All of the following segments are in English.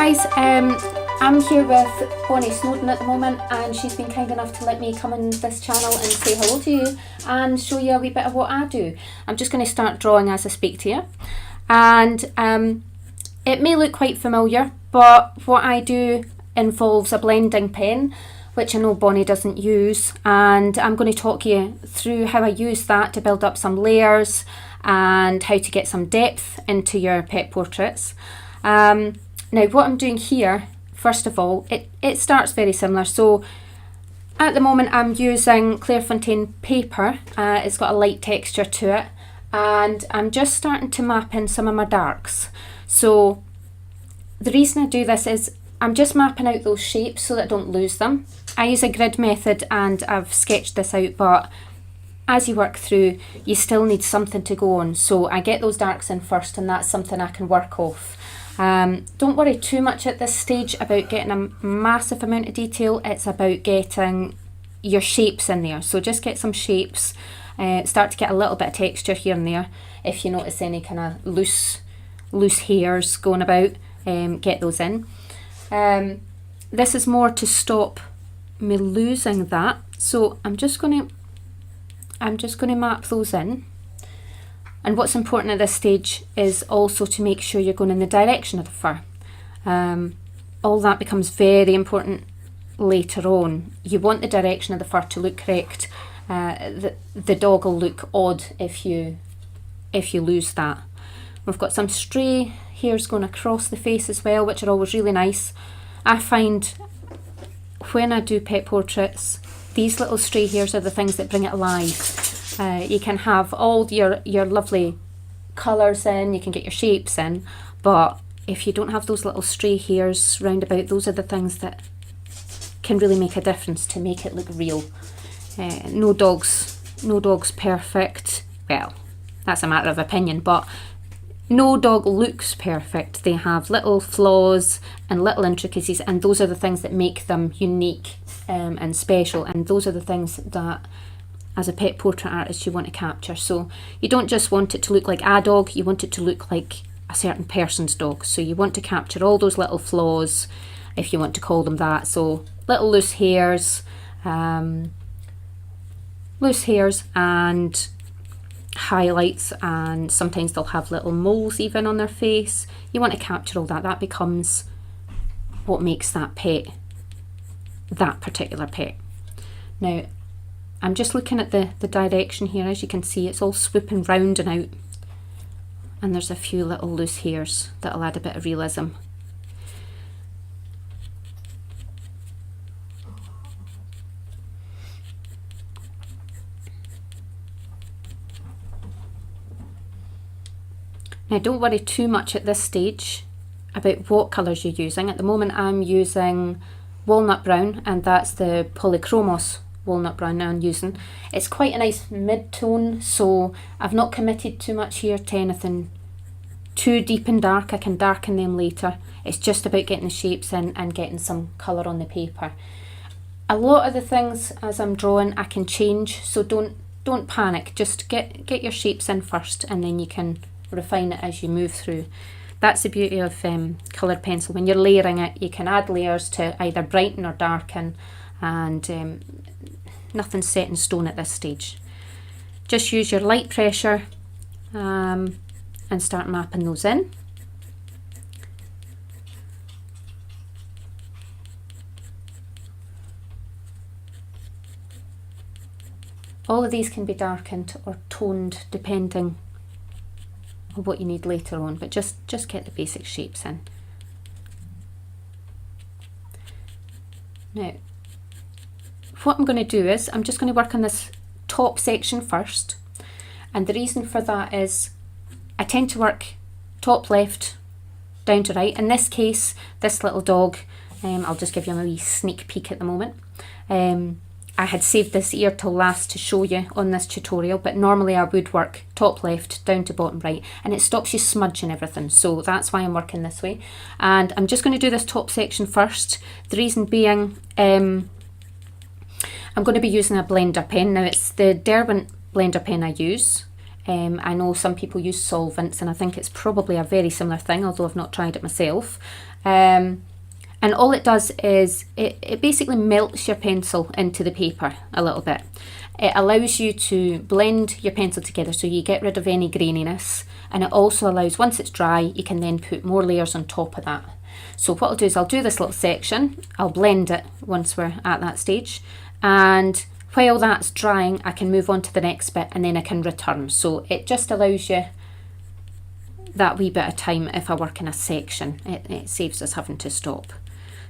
guys, I'm here with Bonnie Snowdon at the moment, and she's been kind enough to let me come on this channel and say hello to you and show you a wee bit of what I do. I'm just going to start drawing as I speak to you, and it may look quite familiar, but what I do involves a blending pen, which I know Bonnie doesn't use, and I'm going to talk you through how I use that to build up some layers and how to get some depth into your pet portraits. Now what I'm doing here, first of all, it starts very similar. So at the moment I'm using Clairefontaine paper. It's got a light texture to it, and I'm just starting to map in some of my darks. So the reason I do this is I'm just mapping out those shapes so that I don't lose them. I use a grid method and I've sketched this out, but as you work through, you still need something to go on. So I get those darks in first, and that's something I can work off. Don't worry too much at this stage about getting a massive amount of detail. It's about getting your shapes in there. So just get some shapes, start to get a little bit of texture here and there. If you notice any kind of loose hairs going about, get those in. This is more to stop me losing that. So I'm just going to map those in. And what's important at this stage is also to make sure you're going in the direction of the fur. All that becomes very important later on. You want the direction of the fur to look correct. The dog will look odd if you lose that. We've got some stray hairs going across the face as well, which are always really nice. I find when I do pet portraits, these little stray hairs are the things that bring it alive. You can have all your lovely colours in, you can get your shapes in, but if you don't have those little stray hairs round about, those are the things that can really make a difference to make it look real. No dog's perfect. Well, that's a matter of opinion, but no dog looks perfect. They have little flaws and little intricacies, and those are the things that make them unique and special, and those are the things that as a pet portrait artist you want to capture. So you don't just want it to look like a dog, you want it to look like a certain person's dog. So you want to capture all those little flaws, if you want to call them that. So little loose hairs and highlights, and sometimes they'll have little moles even on their face. You want to capture all that. That becomes what makes that pet that particular pet. Now I'm just looking at the direction here. As you can see, it's all swooping round and out, and there's a few little loose hairs that'll add a bit of realism. Now don't worry too much at this stage about what colours you're using. At the moment I'm using walnut brown, and that's the Polychromos walnut brown I'm using. It's quite a nice mid-tone, so I've not committed too much here to anything too deep and dark. I can darken them later. It's just about getting the shapes in and getting some colour on the paper. A lot of the things as I'm drawing I can change, so don't panic. Just get your shapes in first, and then you can refine it as you move through. That's the beauty of coloured pencil. When you're layering it, you can add layers to either brighten or darken, and nothing's set in stone at this stage. Just use your light pressure and start mapping those in. All of these can be darkened or toned depending on what you need later on, but just get the basic shapes in. Now what I'm going to do is I'm just going to work on this top section first, and the reason for that is I tend to work top left down to right. In this case, this little dog, I'll just give you a wee sneak peek at the moment. I had saved this ear till last to show you on this tutorial, but normally I would work top left down to bottom right, and it stops you smudging everything, so that's why I'm working this way. And I'm just going to do this top section first. The reason being, I'm going to be using a blender pen. Now it's the Derwent blender pen I use. I know some people use solvents, and I think it's probably a very similar thing, although I've not tried it myself. And all it does is it basically melts your pencil into the paper a little bit. It allows you to blend your pencil together so you get rid of any graininess, and it also allows, once it's dry, you can then put more layers on top of that. So what I'll do is I'll do this little section, I'll blend it once we're at that stage, and while that's drying I can move on to the next bit and then I can return. So it just allows you that wee bit of time if I work in a section. It saves us having to stop.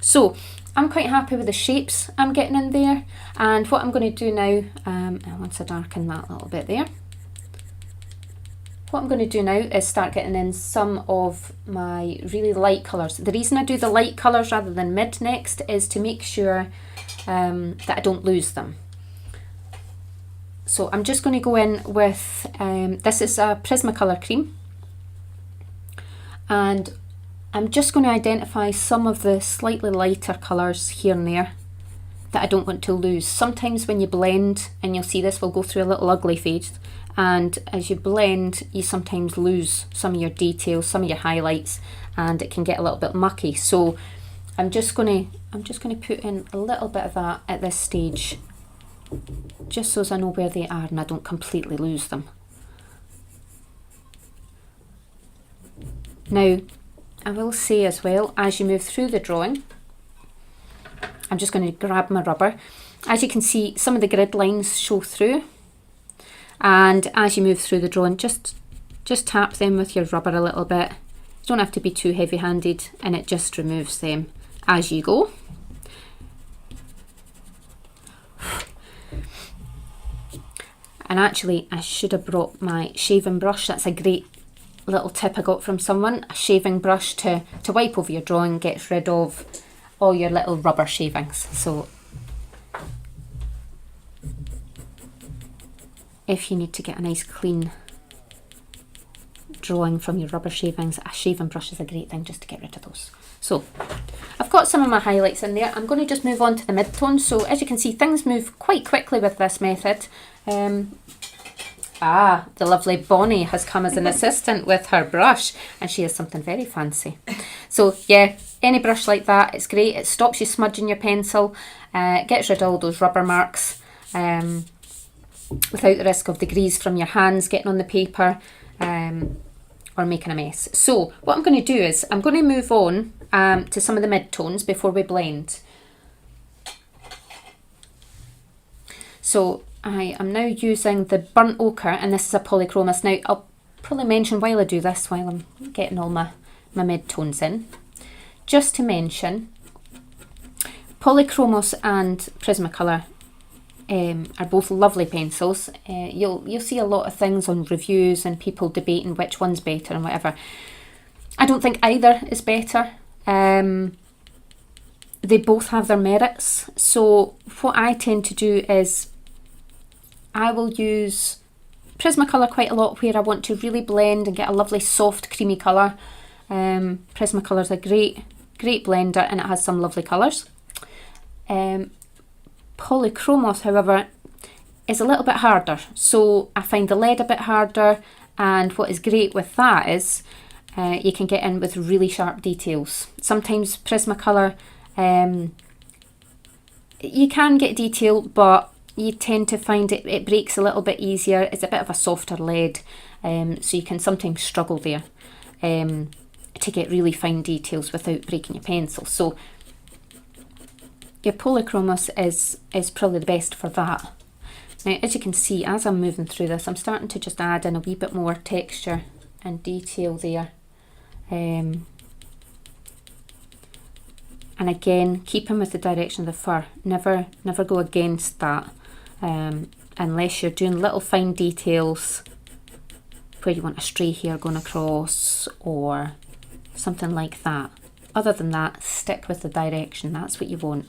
So I'm quite happy with the shapes I'm getting in there, and what I'm going to do now, once I darken that little bit there, what I'm going to do now is start getting in some of my really light colours. The reason I do the light colours rather than mid next is to make sure that I don't lose them. So I'm just going to go in with, this is a Prismacolor cream, and I'm just going to identify some of the slightly lighter colours here and there that I don't want to lose. Sometimes when you blend, and you'll see this will go through a little ugly phase, and as you blend you sometimes lose some of your details, some of your highlights, and it can get a little bit mucky. So I'm just going to put in a little bit of that at this stage, just so as I know where they are and I don't completely lose them. Now I will say as well, as you move through the drawing, I'm just going to grab my rubber. As you can see, some of the grid lines show through, and as you move through the drawing, just tap them with your rubber a little bit. You don't have to be too heavy-handed, and it just removes them as you go. And actually, I should have brought my shaving brush. That's a great little tip I got from someone. A shaving brush to wipe over your drawing gets rid of all your little rubber shavings. So if you need to get a nice clean drawing from your rubber shavings, a shaving brush is a great thing just to get rid of those. So I've got some of my highlights in there. I'm going to just move on to the mid-tones. So as you can see, things move quite quickly with this method. The lovely Bonnie has come as an assistant with her brush, and she has something very fancy. So yeah, any brush like that, it's great. It stops you smudging your pencil, gets rid of all those rubber marks, without the risk of the grease from your hands getting on the paper, or making a mess. So what I'm going to do is I'm going to move on to some of the mid-tones before we blend. So I am now using the Burnt Ochre, and this is a Polychromos. Now I'll probably mention while I do this, while I'm getting all my mid-tones in, just to mention, Polychromos and Prismacolor are both lovely pencils. You'll see a lot of things on reviews and people debating which one's better and whatever. I don't think either is better. They both have their merits. So what I tend to do is I will use Prismacolor quite a lot where I want to really blend and get a lovely soft creamy colour. Prismacolor is a great blender, and it has some lovely colours. Polychromos, however, is a little bit harder, so I find the lead a bit harder, and what is great with that is you can get in with really sharp details. Sometimes Prismacolor, you can get detail, but you tend to find it breaks a little bit easier. It's a bit of a softer lead, so you can sometimes struggle there to get really fine details without breaking your pencil. So your Polychromos is probably the best for that. Now, as you can see, as I'm moving through this, I'm starting to just add in a wee bit more texture and detail there. And again, keeping with the direction of the fur, never go against that, unless you're doing little fine details where you want a stray hair going across or something like that. Other than that, stick with the direction, that's what you want.